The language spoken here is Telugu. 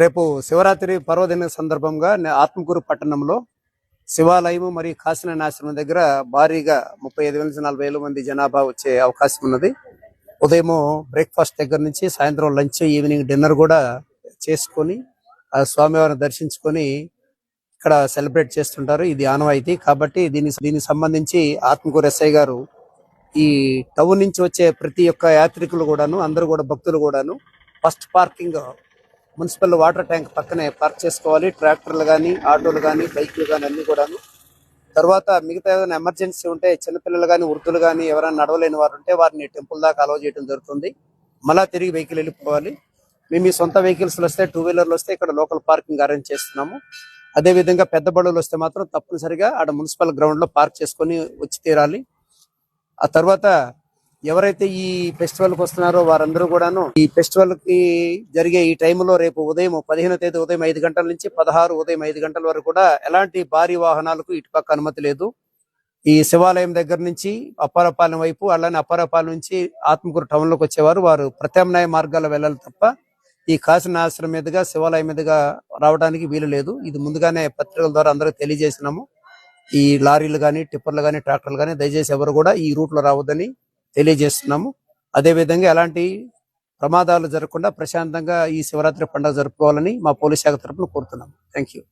రేపు శివరాత్రి పర్వదిన సందర్భంగా ఆత్మకూరు పట్టణంలో శివాలయము మరియు కాశీనాశ్రమం దగ్గర భారీగా 35,000 నుంచి 40,000 మంది జనాభా వచ్చే అవకాశం ఉన్నది. ఉదయం బ్రేక్ఫాస్ట్ దగ్గర నుంచి సాయంత్రం లంచ్, ఈవినింగ్ డిన్నర్ కూడా చేసుకొని ఆ స్వామివారిని దర్శించుకొని ఇక్కడ సెలబ్రేట్ చేస్తుంటారు. ఇది ఆనవాయితీ. కాబట్టి దీనికి సంబంధించి ఆత్మకూరు ఎస్ఐ గారు ఈ టౌన్ నుంచి వచ్చే ప్రతి ఒక్క యాత్రికులు కూడాను, అందరూ కూడా భక్తులు కూడాను first parking municipal water tank పక్కనే పార్క్ చేసుకోవాలి. ట్రాక్టర్లు కానీ, ఆటోలు కానీ, బైక్లు కానీ అన్ని కూడాను. తర్వాత మిగతా ఏదైనా ఎమర్జెన్సీ ఉంటే చిన్నపిల్లలు కానీ, వృద్ధులు కానీ ఎవరైనా నడవలేని వారు ఉంటే వారిని టెంపుల్ దాకా అలౌ చేయడం జరుగుతుంది. మళ్ళా తిరిగి వెహికల్ వెళ్ళిపోవాలి. మేము మీ సొంత వెహికల్స్ వస్తే, 2 వీలర్లు వస్తే ఇక్కడ లోకల్ పార్కింగ్ అరేంజ్ చేస్తున్నాము. అదే విధంగా పెద్ద బడులు వస్తే మాత్రం తప్పనిసరిగా ఆడ మున్సిపల్ గ్రౌండ్ లో పార్క్ చేసుకొని వచ్చి తీరాలి. ఆ తర్వాత ఎవరైతే ఈ ఫెస్టివల్ కి వస్తున్నారో వారందరూ కూడాను ఈ ఫెస్టివల్ కి జరిగే ఈ టైంలో రేపు ఉదయం 15వ తేదీ ఉదయం 5 గంటల నుంచి 16 ఉదయం 5 గంటల వరకు కూడా ఎలాంటి భారీ వాహనాలకు ఇటుపక్క అనుమతి లేదు. ఈ శివాలయం దగ్గర నుంచి అప్పారపాలెం వైపు, అలానే అప్పారపాలెం నుంచి ఆత్మకూరు టౌన్ లోకి వచ్చేవారు వారు ప్రత్యామ్నాయ మార్గాల్లో వెళ్ళాలి తప్ప ఈ కాశీనాశ్రమం మీదుగా శివాలయం మీదుగా రావడానికి వీలు లేదు. ఇది ముందుగానే పత్రికల ద్వారా అందరికీ తెలియజేసినాము. ఈ లారీలు కానీ, టిప్పర్లు కానీ, ట్రాక్టర్లు కానీ దయచేసి ఎవరు కూడా ఈ రూట్ లో రావద్దని తెలియజేస్తున్నాము. అదే విధంగా ఎలాంటి ప్రమాదాలు జరగకుండా ప్రశాంతంగా ఈ శివరాత్రి పండుగ జరుపుకోవాలని మా పోలీస్ శాఖ తరఫున కోరుతున్నాము. Thank you.